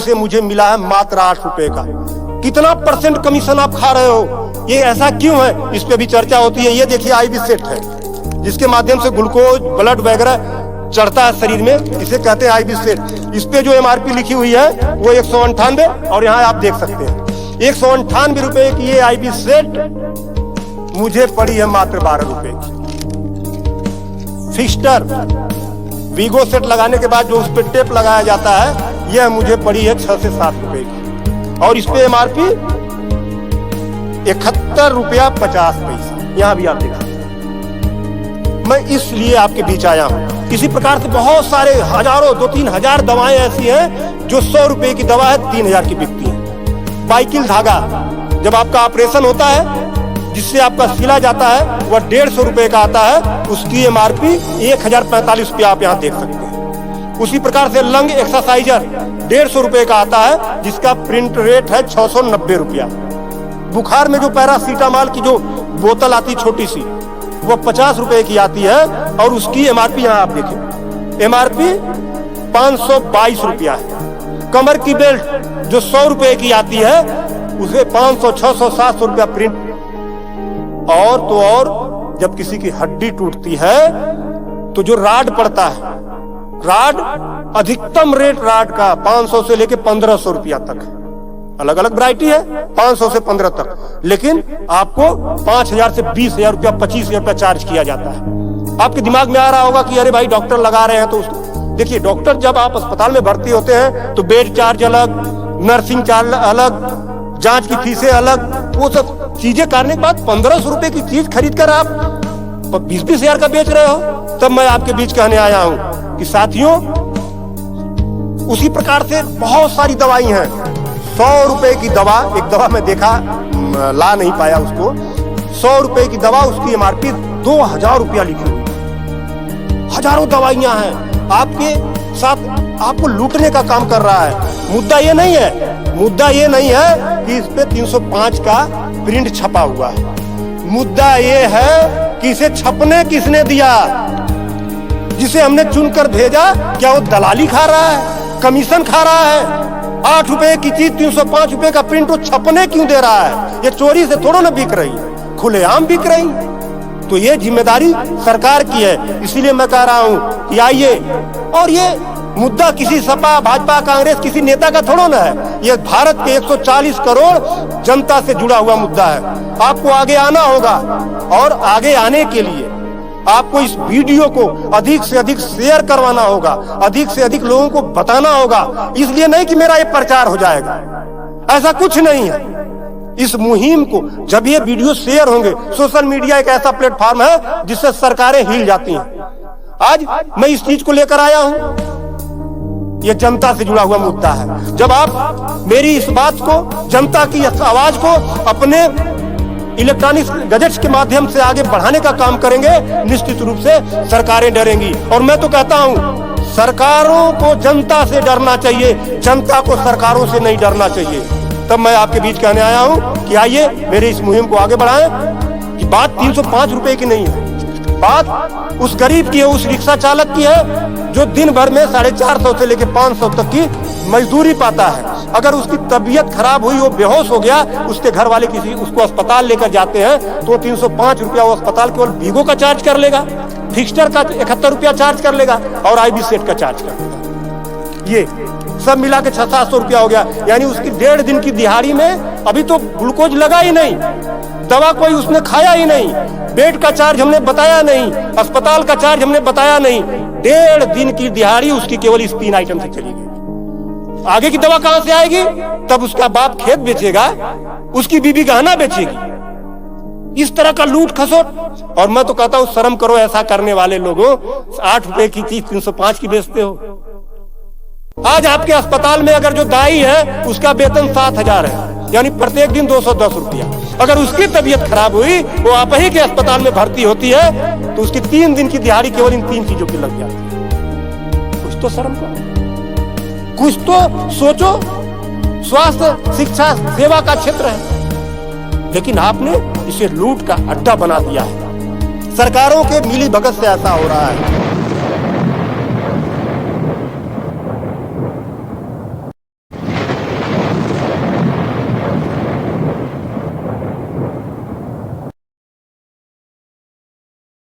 से मुझे मिला है मात्र 8 रुपए का। कितना % कमीशन आप खा रहे हो, ये ऐसा क्यों है, इस पे भी चर्चा होती है। ये देखिए IV सेट है, जिसके माध्यम से ग्लूकोज ब्लड वगैरह चढ़ता है शरीर में, इसे कहते हैं IV सेट। इस पे जो MRP लिखी हुई है वो 198, और यहाँ आप देख सकते हैं 198 रुपए की ये IV सेट मुझे पड़ी है मात्र 12 रुपए की। फिक्स्टर वीगो सेट लगाने के बाद जो उस पर टेप लगाया जाता है, यह मुझे पड़ी है 6 से 7 रुपए की, और इस पे MRP 71 रुपया 50 पैसा। यहाँ भी आप देखा, मैं इसलिए आपके बीच आया हूँ। इसी प्रकार से बहुत सारे हजारों 2-3 हजार दवाएं ऐसी हैं जो 100 रुपए की दवा है 3000 की बिकती है। बाइकिल धागा जब आपका ऑपरेशन होता है, जिससे आपका सिला जाता है, वह 150 रुपए का आता है, उसकी MRP 1045 रुपया आप यहाँ देख सकते हैं। उसी प्रकार से लंग एक्सरसाइजर 150 रुपए का आता है, जिसका प्रिंट रेट है 690 रुपया। बुखार में जो पैरासीटामॉल की जो बोतल आती छोटी सी, वो 50 रुपए की आती है, और उसकी MRP यहाँ आप देखें MRP 522 रुपया है। कमर की बेल्ट जो 100 रुपए की आती है, उसे 500, 600, 700 रुपया प्रिंट। और तो और जब किसी की हड्डी टूटती है तो जो राड पड़ता है, राड अधिकतम रेट राड का 500 से लेके 1500 रुपया तक है। अलग अलग वैरायटी है, 500 से 15 तक, लेकिन आपको 5000 से 20,000 रुपया 25,000 रुपया चार्ज किया जाता है। आपके दिमाग में आ रहा होगा कि अरे भाई डॉक्टर लगा रहे हैं, तो देखिए डॉक्टर जब आप अस्पताल में भर्ती होते हैं तो बेड चार्ज अलग, नर्सिंग चार्ज अलग, जांच की फीसें अलग, वो सब चीजें करने के बाद 1500 रुपए की चीज खरीद कर आप 20-20,000 का बेच रहे हो। तब मैं आपके बीच कहने आया हूं कि साथियों, उसी प्रकार से बहुत सारी दवाई हैं। 100 रुपए की दवा, एक दवा में देखा, ला नहीं पाया उसको, 100 रुपए की दवा, उसकी MRP 2000 रुपया लिखी हुई। हजारों दवाइयां हैं आपके साथ, आपको लूटने का काम कर रहा है। मुद्दा ये नहीं है कि इस पे 305 का प्रिंट छपा हुआ है। मुद्दा ये है कि इसे छपने किसने दिया, जिसे हमने चुनकर भेजा, क्या वो दलाली खा रहा है, कमीशन खा रहा है? 8 रुपए की चीज 305 रुपए का प्रिंट वो छपने क्यों दे रहा है? ये चोरी से थोड़ा ना बिक रही है, खुलेआम बिक रही। तो ये जिम्मेदारी सरकार की है। इसीलिए मैं कह रहा हूं कि आइए, और ये मुद्दा किसी सपा, भाजपा, कांग्रेस, किसी नेता का थोड़ा ना है, ये भारत के 140 करोड़ जनता से जुड़ा हुआ मुद्दा है। आपको आगे आना होगा, और आगे आने के लिए आपको इस वीडियो को अधिक से अधिक शेयर करवाना होगा, अधिक से अधिक लोगों को बताना होगा। इसलिए नहीं कि मेरा ये प्रचार हो जाएगा, ऐसा कुछ नहीं है। इस मुहिम को जब ये वीडियो शेयर होंगे, सोशल मीडिया एक ऐसा प्लेटफॉर्म है जिससे सरकारें हिल जाती हैं। आज मैं इस चीज को लेकर आया हूं, ये जनता से जुड़ा हुआ मुद्दा है। जब आप मेरी इस बात को, जनता की आवाज को अपने इलेक्ट्रॉनिक गैजेट्स के माध्यम से आगे बढ़ाने का काम करेंगे, निश्चित रूप से सरकारें डरेंगी। और मैं तो कहता हूं, सरकारों को जनता से डरना चाहिए, जनता को सरकारों से नहीं डरना चाहिए। तब मैं आपके बीच कहने आया हूं कि आइए मेरे इस मुहिम को आगे बढ़ाएं। कि बात 305 रुपए की नहीं है, बात उस गरीब की है, उस रिक्शा चालक की है जो दिन भर में 450 से लेकर 500 तक की मजदूरी पाता है। अगर उसकी तबीयत खराब हुई, वो बेहोश हो गया, उसके घर वाले किसी उसको अस्पताल लेकर जाते हैं, तो 305 रुपया वो अस्पताल केवल वीगो का चार्ज कर लेगा, फिक्स्टर का 71 रुपया चार्ज कर लेगा, और IV सेट का चार्ज कर लेगा। ये सब मिला के 600-700 रुपया हो गया। यानी उसकी 1.5 दिन की दिहाड़ी में अभी तो ग्लूकोज लगा ही नहीं, दवा कोई उसने खाया ही नहीं, बेड का चार्ज हमने बताया नहीं, अस्पताल का चार्ज हमने बताया नहीं। 1.5 दिन की दिहाड़ी उसकी केवल इस 3 आइटम से चली गई। आगे की दवा कहां से आएगी? तब उसका बाप खेत बेचेगा, उसकी बीबी गहना बेचेगी। इस तरह का लूट खसोट। और मैं तो कहता हूं, शर्म करो ऐसा करने वाले लोगों। 8 रुपए की चीज 305 की बेचते हो। आज आपके अस्पताल में अगर जो दाई है, उसका वेतन 7,000 है, यानी प्रत्येक दिन 210 रुपया। अगर उसकी तबीयत खराब हुई, वो आप ही के अस्पताल में भर्ती होती है, तो उसकी 3 दिन की दिहाड़ी केवल इन 3 चीजों की लग जाती है। कुछ तो शर्म करो, कुछ तो सोचो। स्वास्थ्य, शिक्षा, सेवा का क्षेत्र है, लेकिन आपने इसे लूट का अड्डा बना दिया है। सरकारों के मिली भगत से ऐसा हो रहा है।